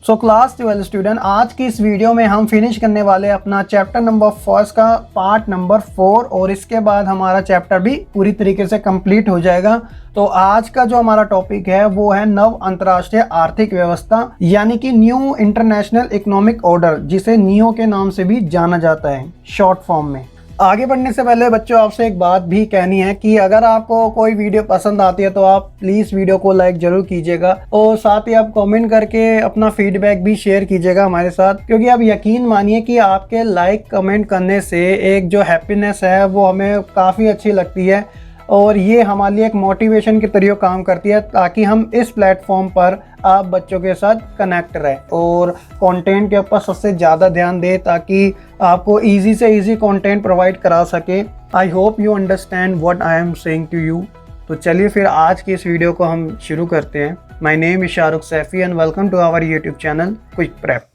So class 12 student, आज की इस वीडियो में हम फिनिश करने वाले अपना चैप्टर नंबर 1 का पार्ट नंबर 4 और इसके बाद हमारा चैप्टर भी पूरी तरीके से कंप्लीट हो जाएगा। तो आज का जो हमारा टॉपिक है वो है नव अंतर्राष्ट्रीय आर्थिक व्यवस्था, यानी कि न्यू इंटरनेशनल इकोनॉमिक ऑर्डर, जिसे नियो के नाम से भी जाना जाता है शॉर्ट फॉर्म में। आगे बढ़ने से पहले बच्चों आपसे एक बात भी कहनी है कि अगर आपको कोई वीडियो पसंद आती है तो आप प्लीज़ वीडियो को लाइक जरूर कीजिएगा और साथ ही आप कमेंट करके अपना फीडबैक भी शेयर कीजिएगा हमारे साथ, क्योंकि आप यकीन मानिए कि आपके लाइक कमेंट करने से एक जो हैप्पीनेस है वो हमें काफ़ी अच्छी लगती है और ये हमारे लिए एक मोटिवेशन के तरीके काम करती है ताकि हम इस प्लेटफॉर्म पर आप बच्चों के साथ कनेक्ट रहें और कंटेंट के ऊपर सबसे ज़्यादा ध्यान दें ताकि आपको इजी से इजी कंटेंट प्रोवाइड करा सके। I hope you understand what I am saying to you. तो चलिए फिर आज की इस वीडियो को हम शुरू करते हैं। My name is Shahrukh Saifi and welcome to our YouTube channel quick prep.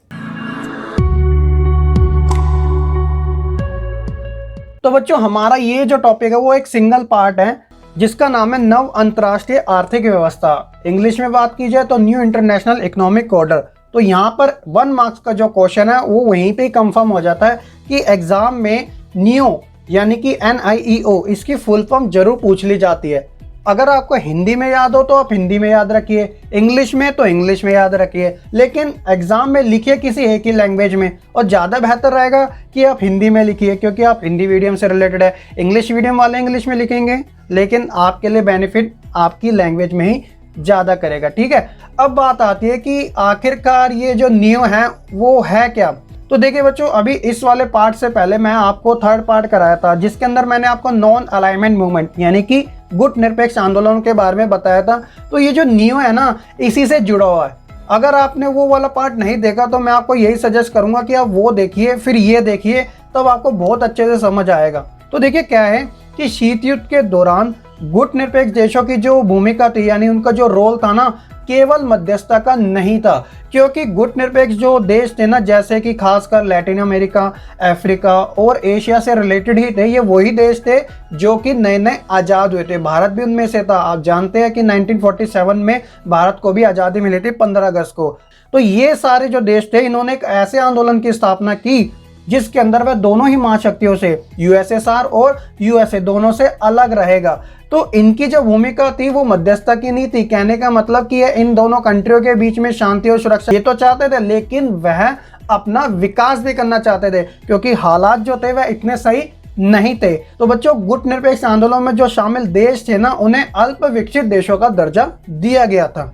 तो बच्चों हमारा ये जो टॉपिक है वो एक सिंगल पार्ट है जिसका नाम है नव अंतर्राष्ट्रीय आर्थिक व्यवस्था। इंग्लिश में बात की जाए तो न्यू इंटरनेशनल इकोनॉमिक ऑर्डर। तो यहाँ पर 1 मार्क्स का जो क्वेश्चन है वो वहीं पे कंफर्म हो जाता है कि एग्जाम में नियो यानी कि NIEO इसकी फुल फॉर्म जरूर पूछ ली जाती है। अगर आपको हिंदी में याद हो तो आप हिंदी में याद रखिए, इंग्लिश में तो इंग्लिश में याद रखिए, लेकिन एग्जाम में लिखिए किसी एक ही लैंग्वेज में और ज़्यादा बेहतर रहेगा कि आप हिंदी में लिखिए क्योंकि आप हिंदी मीडियम से रिलेटेड है। इंग्लिश मीडियम वाले इंग्लिश में लिखेंगे लेकिन आपके लिए बेनिफिट आपकी लैंग्वेज में ही ज़्यादा करेगा। ठीक है, अब बात आती है कि आखिरकार ये जो नियो है वो है क्या। तो देखिए बच्चों, अभी इस वाले पार्ट से पहले मैं आपको थर्ड पार्ट कराया था जिसके अंदर मैंने आपको नॉन अलाइनमेंट मूवमेंट यानी कि गुट निरपेक्ष आंदोलन के बारे में बताया था। तो ये जो नियो है ना इसी से जुड़ा हुआ है। अगर आपने वो वाला पार्ट नहीं देखा तो मैं आपको यही सजेस्ट करूंगा कि आप वो देखिए फिर ये देखिए, तब आपको बहुत अच्छे से समझ आएगा। तो देखिए क्या है कि शीत युद्ध के दौरान गुट निरपेक्ष देशों की जो भूमिका थी यानी उनका जो रोल था ना केवल मध्यस्थता का नहीं था, क्योंकि गुट निरपेक्ष जो देश थे ना जैसे कि खासकर लैटिन अमेरिका, अफ्रीका और एशिया से रिलेटेड ही थे, ये वही देश थे जो कि नए नए आज़ाद हुए थे। भारत भी उनमें से था। आप जानते हैं कि 1947 में भारत को भी आज़ादी मिली थी 15 अगस्त को। तो ये सारे जो देश थे इन्होंने एक ऐसे आंदोलन की स्थापना की जिसके अंदर वह दोनों ही महाशक्तियों से USSR और USA दोनों से अलग रहेगा। तो इनकी जो भूमिका थी वो मध्यस्थता की नहीं थी। कहने का मतलब कि इन दोनों कंट्रियों के बीच में शांति और सुरक्षा ये तो चाहते थे, लेकिन वह अपना विकास भी करना चाहते थे क्योंकि हालात जो थे वह इतने सही नहीं थे। तो बच्चों गुट निरपेक्ष आंदोलन में जो शामिल देश थे ना उन्हें अल्प विकसित देशों का दर्जा दिया गया था।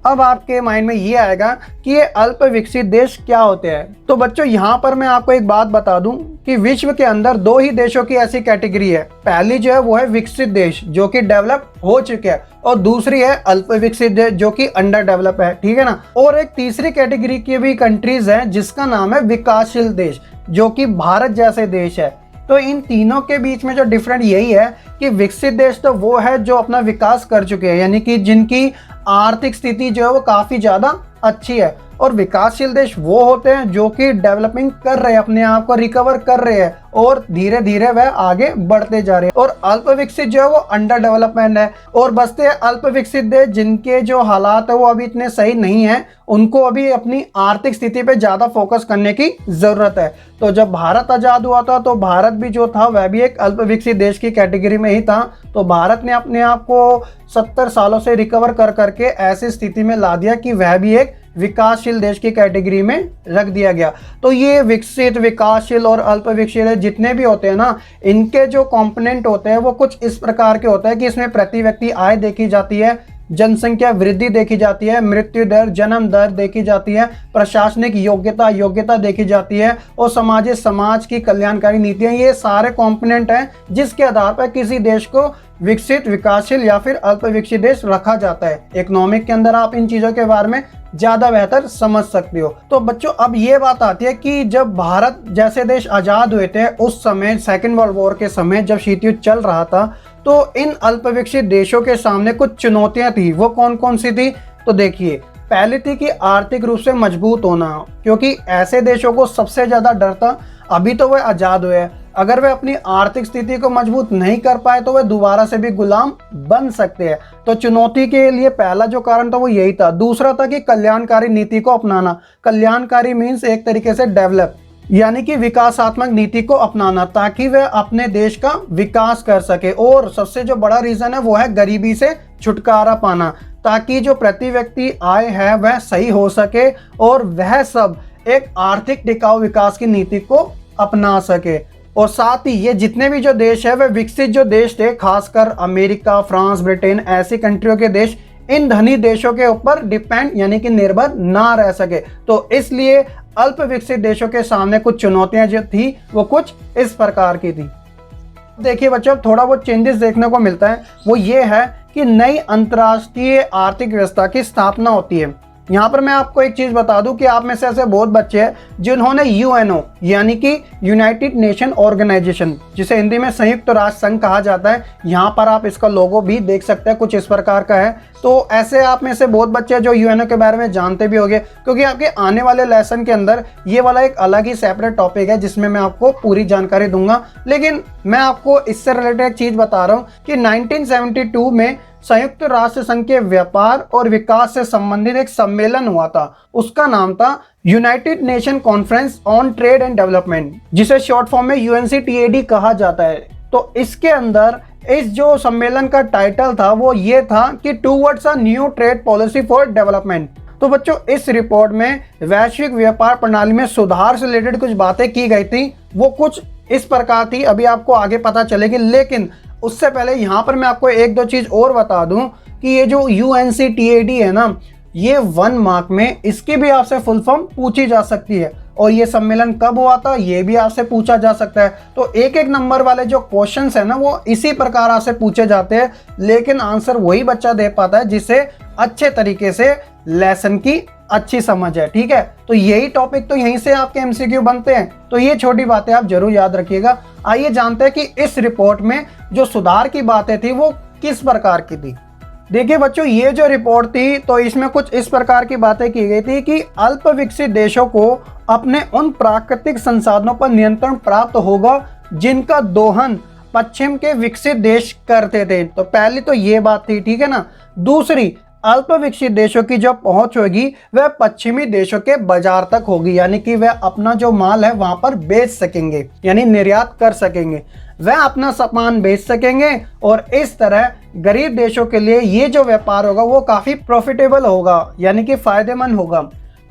अब आपके माइंड में ये आएगा कि ये अल्प विकसित देश क्या होते हैं। तो बच्चों यहाँ पर मैं आपको एक बात बता दूं कि विश्व के अंदर 2 ही देशों की ऐसी कैटेगरी है। पहली जो है वो है विकसित देश जो कि डेवलप हो चुके हैं और दूसरी है अल्प विकसित देश जो कि अंडर डेवलप है। ठीक है ना। और एक तीसरी कैटेगरी की भी कंट्रीज है जिसका नाम है विकासशील देश जो कि भारत जैसे देश है। तो इन तीनों के बीच में जो डिफरेंट यही है कि विकसित देश तो वो है जो अपना विकास कर चुके हैं यानी कि जिनकी आर्थिक स्थिति जो है वो काफ़ी ज़्यादा अच्छी है, और विकासशील देश वो होते हैं जो कि डेवलपिंग कर रहे हैं, अपने आप को रिकवर कर रहे हैं और धीरे धीरे वह आगे बढ़ते जा रहे हैं। और अल्प विकसित जो है वो अंडर डेवलपमेंट है। और बचते हैं अल्प विकसित देश जिनके जो हालात है वो अभी इतने सही नहीं है, उनको अभी अपनी आर्थिक स्थिति पे ज़्यादा फोकस करने की ज़रूरत है। तो जब भारत आज़ाद हुआ था तो भारत भी जो था वह भी एक अल्प विकसित देश की कैटेगरी में ही था। तो भारत ने अपने आप को 70 सालों से रिकवर कर करके ऐसी स्थिति में ला दिया कि वह भी एक विकासशील देश की कैटेगरी में रख दिया गया। तो ये विकसित, विकासशील और अल्प विकसित जितने भी होते हैं ना, इनके जो कंपोनेंट होते हैं वो कुछ इस प्रकार के होते हैं कि इसमें प्रति व्यक्ति आय देखी जाती है, जनसंख्या वृद्धि देखी जाती है, मृत्यु दर, जन्म दर देखी जाती है, प्रशासनिक योग्यता देखी जाती है और समाज की कल्याणकारी नीतियां। ये सारे कंपोनेंट हैं जिसके आधार पर किसी देश को विकसित, विकासशील या फिर अल्प विकसित देश रखा जाता है। इकोनॉमिक के अंदर आप इन चीज़ों के बारे में ज़्यादा बेहतर समझ सकते हो। तो बच्चों अब ये बात आती है कि जब भारत जैसे देश आज़ाद हुए थे उस समय सेकेंड वर्ल्ड वॉर के समय जब शीत युद्ध चल रहा था तो इन अल्प विकसित देशों के सामने कुछ चुनौतियां थी। वो कौन कौन सी थी? तो देखिए, पहली थी कि आर्थिक रूप से मजबूत होना, क्योंकि ऐसे देशों को सबसे ज़्यादा डर था। अभी तो वह आज़ाद हुए हैं अगर वे अपनी आर्थिक स्थिति को मजबूत नहीं कर पाए तो वे दोबारा से भी गुलाम बन सकते हैं। तो चुनौती के लिए पहला जो कारण था वो यही था। दूसरा था कि कल्याणकारी नीति को अपनाना। कल्याणकारी मीन्स एक तरीके से डेवलप, यानी कि विकासात्मक नीति को अपनाना ताकि वे अपने देश का विकास कर सके। और सबसे जो बड़ा रीजन है वो है गरीबी से छुटकारा पाना, ताकि जो प्रति व्यक्ति आय है वह सही हो सके और वह सब एक आर्थिक टिकाऊ विकास की नीति को अपना सके। और साथ ही ये जितने भी जो देश है वह विकसित जो देश थे, खासकर अमेरिका, फ्रांस, ब्रिटेन, ऐसी कंट्रियों के देश इन धनी देशों के ऊपर डिपेंड यानी कि निर्भर ना रह सके। तो इसलिए अल्प विकसित देशों के सामने कुछ चुनौतियां जो थी वो कुछ इस प्रकार की थी। देखिए बच्चों, थोड़ा बहुत चेंजेस देखने को मिलता है, वो ये है कि नई अंतर्राष्ट्रीय आर्थिक व्यवस्था की स्थापना होती है। यहाँ पर मैं आपको एक चीज बता दूं कि आप में से ऐसे बहुत बच्चे हैं जिन्होंने यूएनओ यानी कि यूनाइटेड नेशन ऑर्गेनाइजेशन, जिसे हिंदी में संयुक्त राष्ट्र संघ कहा जाता है, यहाँ पर आप इसका लोगो भी देख सकते हैं, कुछ इस प्रकार का है। तो ऐसे आप में से बहुत बच्चे जो यूएनओ के बारे में जानते भी होंगे, क्योंकि आपके आने वाले लेसन के अंदर ये वाला एक अलग ही सेपरेट टॉपिक है जिसमें मैं आपको पूरी जानकारी दूंगा। लेकिन मैं आपको इससे रिलेटेड एक चीज बता रहा हूँ कि 1972 में संयुक्त राष्ट्र संघ के व्यापार और विकास से संबंधित एक सम्मेलन हुआ था। उसका नाम था United nation conference on trade and development, जिसे शॉर्ट फॉर्म में यूएनसीटीएडी कहा जाता है। तो इसके अंदर इस जो सम्मेलन का टाइटल था वो ये था कि towards a new trade policy for development. तो बच्चों, इस रिपोर्ट में वैश्विक व्यापार प्रणाली में सुधार से रिलेटेड कुछ बातें की गई थी, वो कुछ इस प्रकार थी, अभी आपको आगे पता चलेगी। लेकिन उससे पहले यहाँ पर मैं आपको एक दो चीज और बता दूं कि ये जो यूएनसीटीएडी है ना, ये 1 मार्क में इसकी भी आपसे फुल फॉर्म पूछी जा सकती है। और ये सम्मेलन कब हुआ था ये भी आपसे पूछा जा सकता है। तो एक एक नंबर वाले जो क्वेश्चंस है ना वो इसी प्रकार आपसे पूछे जाते हैं, लेकिन आंसर वही बच्चा दे पाता है जिसे अच्छे तरीके से लेसन की अच्छी समझ है। ठीक है, तो यही टॉपिक तो यहीं से आपके एमसीक्यू बनते हैं। तो ये छोटी बातें आप जरूर याद रखिएगा। आइए जानते हैं कि इस रिपोर्ट में जो सुधार की बातें थी वो किस प्रकार की थी। देखिए बच्चों, ये जो रिपोर्ट थी तो इसमें कुछ इस प्रकार की बातें की गई थी कि अल्प विकसित देशों को अपने उन प्राकृतिक संसाधनों पर नियंत्रण प्राप्त होगा जिनका दोहन पश्चिम के विकसित देश करते थे। तो पहली तो ये बात थी, ठीक है ना। दूसरी, अल्प विकसित देशों की जो पहुंच होगी वह पश्चिमी देशों के बाजार तक होगी, यानी कि वह अपना जो माल है वहां पर बेच सकेंगे, यानी निर्यात कर सकेंगे, वह अपना सामान बेच सकेंगे। और इस तरह गरीब देशों के लिए ये जो व्यापार होगा वो काफी प्रॉफिटेबल होगा, यानी कि फायदेमंद होगा।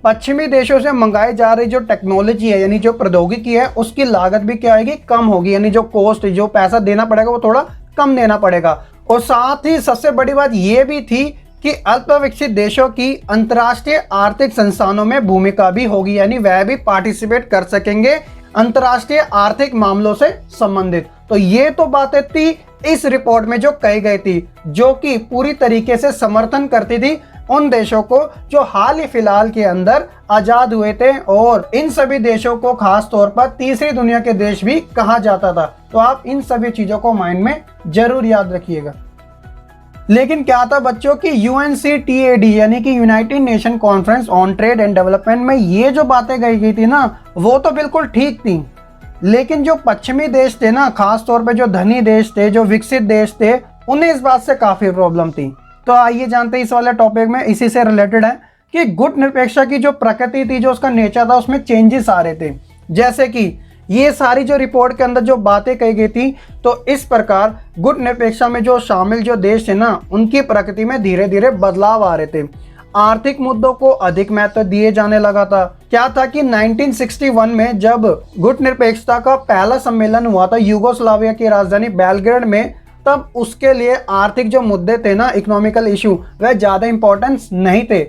पश्चिमी देशों से मंगाई जा रही जो टेक्नोलॉजी है यानी जो प्रौद्योगिकी है उसकी लागत भी क्या आएगी, कम होगी, यानी जो कॉस्ट, जो पैसा देना पड़ेगा वो थोड़ा कम देना पड़ेगा। और साथ ही सबसे बड़ी बात ये भी थी कि अल्प विकसित देशों की अंतर्राष्ट्रीय आर्थिक संस्थानों में भूमिका भी होगी, यानी वह भी पार्टिसिपेट कर सकेंगे अंतर्राष्ट्रीय आर्थिक मामलों से संबंधित। तो ये तो बातें थी इस रिपोर्ट में जो कही गई थी, जो कि पूरी तरीके से समर्थन करती थी उन देशों को जो हाल ही फिलहाल के अंदर आजाद हुए थे। और इन सभी देशों को खास तौर पर तीसरी दुनिया के देश भी कहा जाता था। तो आप इन सभी चीजों को माइंड में जरूर याद रखिएगा। लेकिन क्या था बच्चों की यूएनसीटीएडी यानी कि United nation conference on trade and development में ये जो बातें कही गई थी ना वो तो बिल्कुल ठीक थी, लेकिन जो पश्चिमी देश थे ना, खास तौर पे जो धनी देश थे, जो विकसित देश थे, उन्हें इस बात से काफी प्रॉब्लम थी। तो आइए जानते हैं इस वाले टॉपिक में, इसी से रिलेटेड है कि गुट निरपेक्षता की जो प्रकृति थी, जो उसका नेचर था, उसमें चेंजेस आ रहे थे। जैसे कि ये सारी जो रिपोर्ट के अंदर जो बातें कही गई थी, तो इस प्रकार गुट निरपेक्षता में जो शामिल जो देश थे ना उनकी प्रकृति में धीरे धीरे बदलाव आ रहे थे। आर्थिक मुद्दों को अधिक महत्व दिए जाने लगा था। क्या था कि 1961 में जब गुट निरपेक्षता का पहला सम्मेलन हुआ था यूगोस्लाविया की राजधानी बेलग्रेड में, तब उसके लिए आर्थिक जो मुद्दे थे ना, इकोनॉमिकल इशू, वह ज्यादा इंपॉर्टेंस नहीं थे।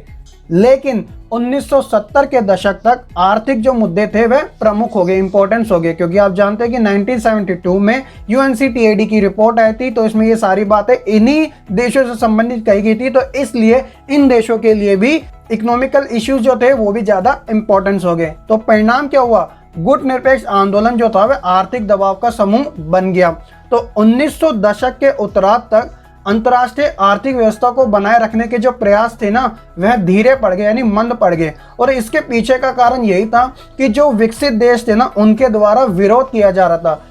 लेकिन 1970 के दशक तक आर्थिक जो मुद्दे थे वह प्रमुख हो गए, इंपॉर्टेंस हो गए, क्योंकि आप जानते हैं कि 1972 में यूएनसीटीएडी की रिपोर्ट आई थी, तो इसमें ये सारी बातें इन्हीं देशों से संबंधित कही गई थी। तो इसलिए इन देशों के लिए भी इकोनॉमिकल इश्यूज जो थे वो भी ज्यादा इंपॉर्टेंस हो गए। तो परिणाम क्या हुआ, गुट निरपेक्ष आंदोलन जो था वह आर्थिक दबाव का समूह बन गया। तो 1900 दशक के उत्तरार्ध तक अंतर्राष्ट्रीय आर्थिक व्यवस्था को बनाए रखने के जो प्रयास थे ना वह धीरे पड़ गए, यानी मंद पड़ गए। और इसके पीछे का कारण यही था कि जो विकसित देश थे ना उनके द्वारा विरोध किया जा रहा था।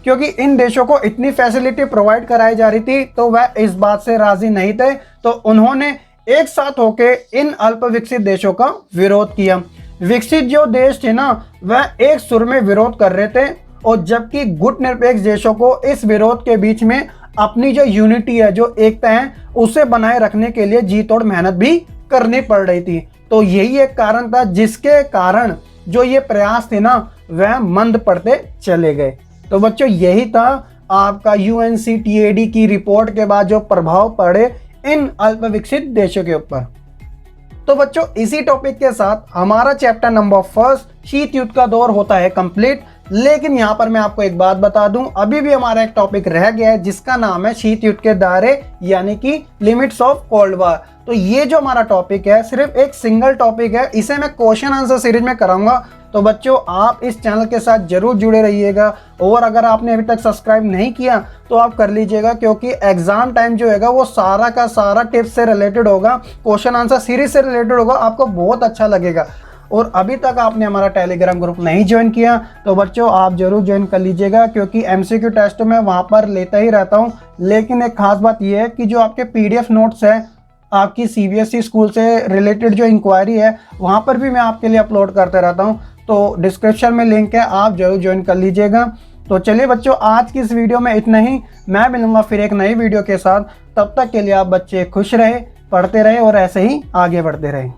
क्योंकि इन देशों को इतनी फैसिलिटी प्रोवाइड कराई जा रही थी तो वह इस बात से राजी नहीं थे, तो उन्होंने एक साथ होके इन अल्प विकसित देशों का विरोध किया। विकसित जो देश थे ना वह एक सुर में विरोध कर रहे थे, और जबकि गुटनिरपेक्ष देशों को इस विरोध के बीच में अपनी जो यूनिटी है, जो एकता है, उसे बनाए रखने के लिए जी तोड़ मेहनत भी करनी पड़ रही थी। तो यही एक कारण था जिसके कारण जो ये प्रयास थे ना वह मंद पड़ते चले गए। तो बच्चों यही था आपका UNCTAD की रिपोर्ट के बाद जो प्रभाव पड़े इन अल्प विकसित देशों के ऊपर। तो बच्चों इसी टॉपिक के साथ हमारा चैप्टर नंबर 1 शीत युद्ध का दौर होता है कंप्लीट। लेकिन यहाँ पर मैं आपको एक बात बता दूं, अभी भी हमारा एक टॉपिक रह गया है जिसका नाम है शीत युद्ध के दायरे यानी कि लिमिट्स ऑफ कोल्ड वॉर। तो ये जो हमारा टॉपिक है सिर्फ एक सिंगल टॉपिक है, इसे मैं क्वेश्चन आंसर सीरीज में कराऊंगा। तो बच्चों आप इस चैनल के साथ जरूर जुड़े रहिएगा, और अगर आपने अभी तक सब्सक्राइब नहीं किया तो आप कर लीजिएगा, क्योंकि एग्जाम टाइम जो है वो सारा का सारा टिप्स से रिलेटेड होगा, क्वेश्चन आंसर सीरीज से रिलेटेड होगा, आपको बहुत अच्छा लगेगा। और अभी तक आपने हमारा टेलीग्राम ग्रुप नहीं ज्वाइन किया तो बच्चों आप जरूर ज्वाइन कर लीजिएगा, क्योंकि MCQ टेस्ट में वहाँ पर लेता ही रहता हूँ। लेकिन एक खास बात यह है कि जो आपके PDF नोट्स है आपकी CBSE स्कूल से रिलेटेड जो इंक्वायरी है वहाँ पर भी मैं आपके लिए अपलोड करते रहता हूँ। तो डिस्क्रिप्शन में लिंक है, आप जरूर ज्वाइन कर लीजिएगा। तो चलिए बच्चों आज की इस वीडियो में इतना ही, मैं मिलूंगा फिर एक नई वीडियो के साथ। तब तक के लिए आप बच्चे खुश रहे, पढ़ते रहे और ऐसे ही आगे बढ़ते रहे।